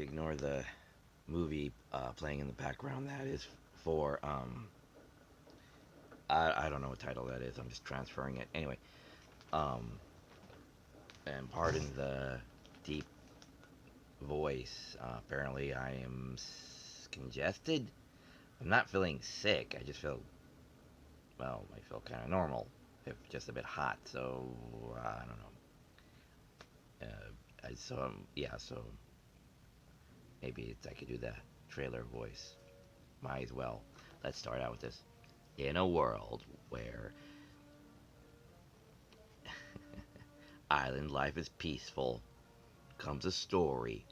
ignore the movie playing in the background. That is for I don't know what title that is. I'm just transferring it anyway. Um, and pardon the deep voice. Apparently, I am congested. I'm not feeling sick. I just feel I feel kind of normal, if just a bit hot. So I don't know. So maybe I could do the trailer voice. Might as well. Let's start out with this. In a world where island life is peaceful, comes a story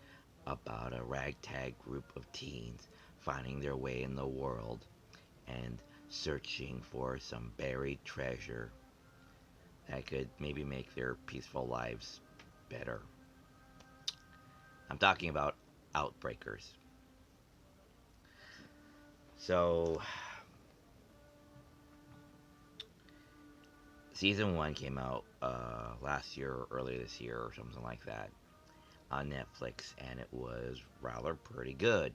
about a ragtag group of teens finding their way in the world and searching for some buried treasure that could maybe make their peaceful lives better. I'm talking about Outbreakers. So, season one came out last year or earlier this year or something like that on Netflix, and it was rather pretty good.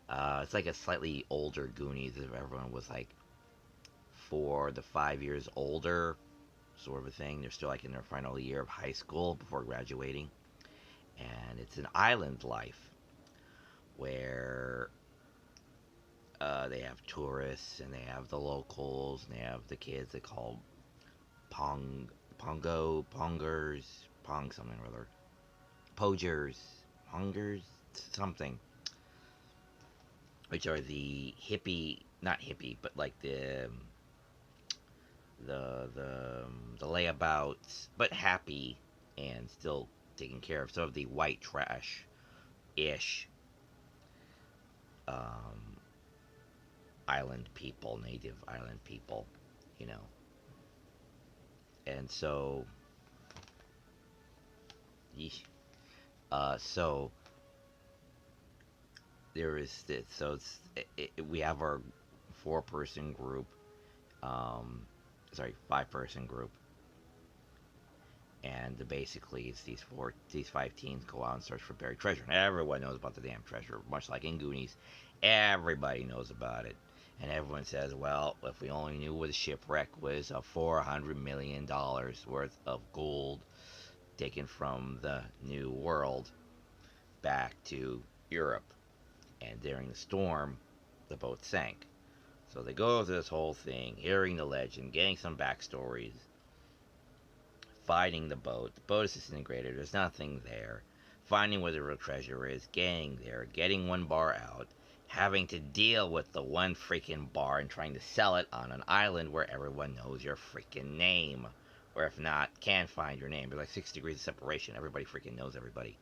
It's like a slightly older Goonies if everyone was like 4 to 5 years older, sort of a thing. They're still like in their final year of high school before graduating, and it's an island life where they have tourists and they have the locals and they have the kids they call pongers, pong something or other, pogers, pongers, something, which are the hippie, not hippie, but like the layabouts, but happy and still taken care of. Sort of the white trash ish um, island people, native island people, you know. And so, so there is this. So we have our four-person group, um, sorry, five-person group, and basically it's these five teens go out and search for buried treasure, and everyone knows about the damn treasure, much like in Goonies. Everybody knows about it, and everyone says, "Well, if we only knew where the shipwreck was, of $400 million worth of gold taken from the New World back to Europe." And during the storm, the boat sank. So they go through this whole thing, hearing the legend, getting some backstories, finding the boat. The boat is disintegrated. There's nothing there. Finding where the real treasure is, getting there, getting one bar out, having to deal with the one freaking bar and trying to sell it on an island where everyone knows your freaking name. Or if not, can't find your name. There's like 6 degrees of separation. Everybody freaking knows everybody.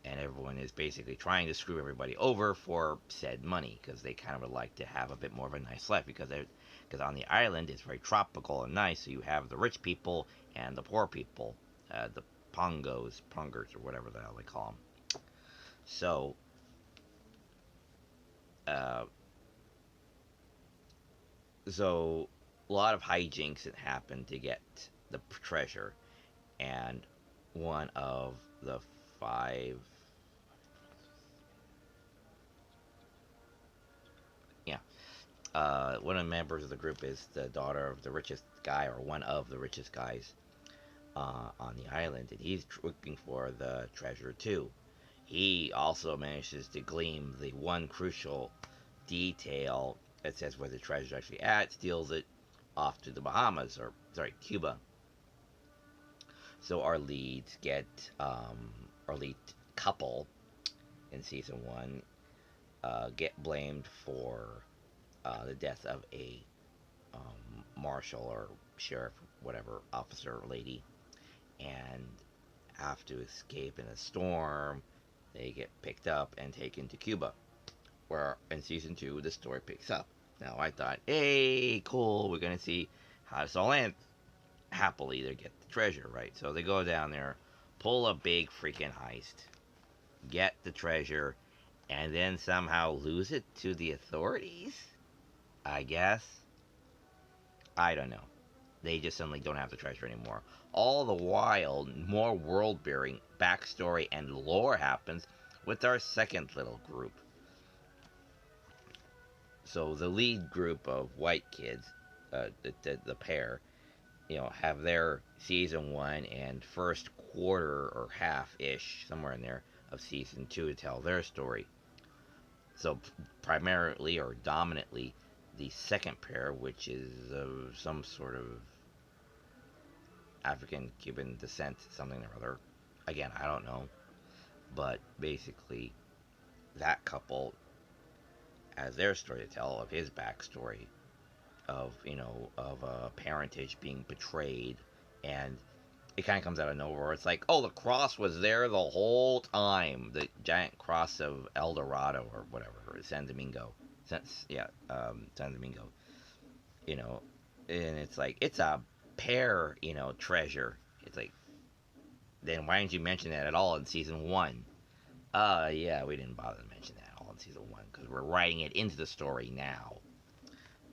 And everyone is basically trying to screw everybody over for said money because they kind of would like to have a bit more of a nice life because on the island it's very tropical and nice. So you have the rich people and the poor people, the pongers, or whatever the hell they call them. So, uh, so a lot of hijinks that happen to get the treasure, and one of the five, yeah, one of the members of the group is the daughter of the richest guy, or one of the richest guys on the island, and he's looking for the treasure too. He also manages to glean the one crucial detail that says where the treasure is actually at, steals it off to the Bahamas, or sorry, Cuba. So our lead couple in season one get blamed for the death of a marshal or sheriff, whatever, officer lady, and have to escape in a storm. They get picked up and taken to Cuba, where in season two the story picks up. Now I thought, hey, cool, we're gonna see how this all ends. Happily, they get the treasure, right? So they go down there, pull a big freaking heist, get the treasure, and then somehow lose it to the authorities. I guess. I don't know. They just suddenly don't have the treasure anymore. All the while, more world building, backstory, and lore happens with our second little group. So the lead group of white kids, the pair, have their season one and first quarter or half ish, somewhere in there, of season two to tell their story. So primarily or dominantly, the second pair, which is of some sort of African Cuban descent, something or other. Again, I don't know, but basically, that couple has their story to tell of his backstory of parentage being betrayed, and it kind of comes out of nowhere. It's like, oh, the cross was there the whole time, the giant cross of El Dorado or whatever, San Domingo, San Domingo, you know, and it's like it's a pair, treasure. It's like, then why didn't you mention that at all in season one? Yeah, we didn't bother to mention that at all in season one because we're writing it into the story now.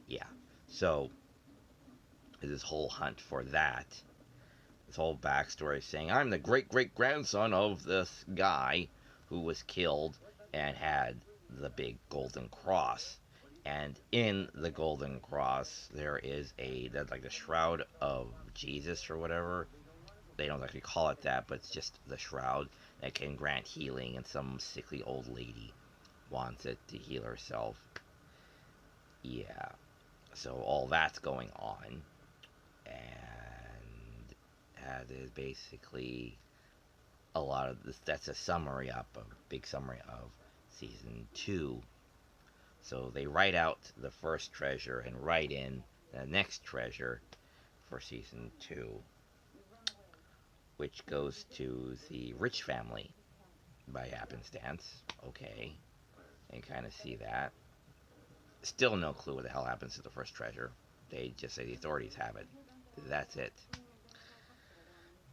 Yeah, so this whole hunt for that, this whole backstory saying I'm the great great grandson of this guy who was killed and had the big golden cross. And in the golden cross, there is that's like the shroud of Jesus or whatever. They don't actually call it that, but it's just the shroud that can grant healing. And some sickly old lady wants it to heal herself. Yeah, so all that's going on, and that is basically a lot of this. That's a summary up, a big summary of season two. So they write out the first treasure and write in the next treasure for season two, which goes to the rich family by happenstance. Okay, and kind of see that. Still no clue what the hell happens to the first treasure. They just say the authorities have it. That's it.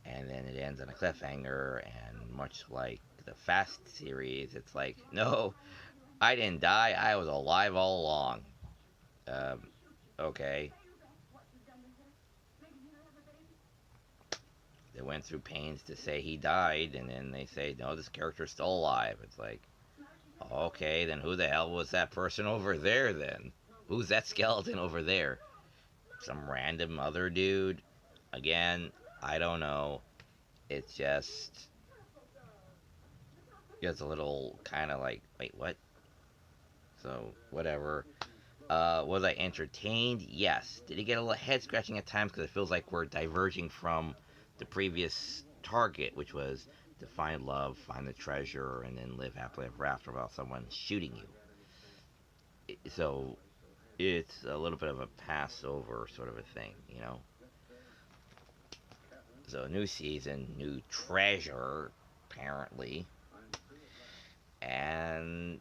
And then it ends on a cliffhanger, and much like the Fast series, it's like, no, I didn't die. I was alive all along. Um, okay. They went through pains to say he died, and then they say, no, this character's still alive. It's like, okay, then who the hell was that person over there then? Who's that skeleton over there? Some random other dude? Again, I don't know. It's just gets a little kind of like, wait, what? So, whatever. Was I entertained? Yes. Did it get a little head scratching at times because it feels like we're diverging from the previous target, which was to find love, find the treasure, and then live happily ever after without someone shooting you. So it's a little bit of a Passover sort of a thing. So new season, new treasure, apparently, and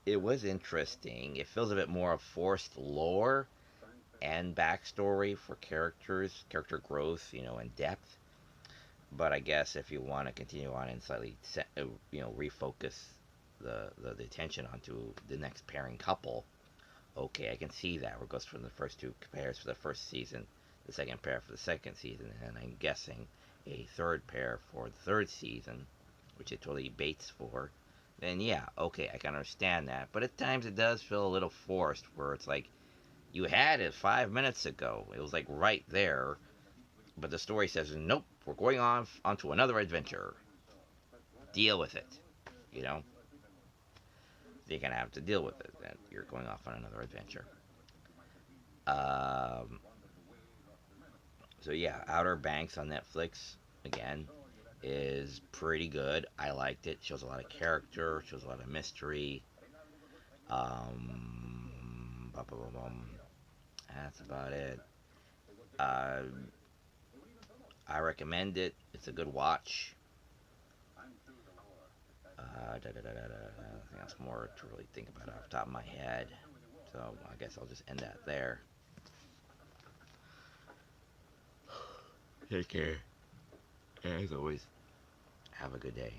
it was interesting. It feels a bit more of forced lore and backstory for characters, character growth, and depth. But I guess if you want to continue on and slightly, refocus the attention onto the next pairing couple, okay, I can see that. Where it goes from the first two pairs for the first season, the second pair for the second season, and I'm guessing a third pair for the third season, which it totally baits for. Then yeah, okay, I can understand that. But at times it does feel a little forced, where it's like you had it 5 minutes ago. It was like right there, but the story says nope. We're going on onto another adventure. Deal with it. You know, you're gonna have to deal with it. That you're going off on another adventure. Um, so yeah, Outer Banks on Netflix again is pretty good. I liked it. Shows a lot of character. Shows a lot of mystery. Bum, bum, bum, bum. That's about it. Uh, I recommend it. It's a good watch. Nothing else more to really think about off the top of my head. So I guess I'll just end that there. Take care. As always, have a good day.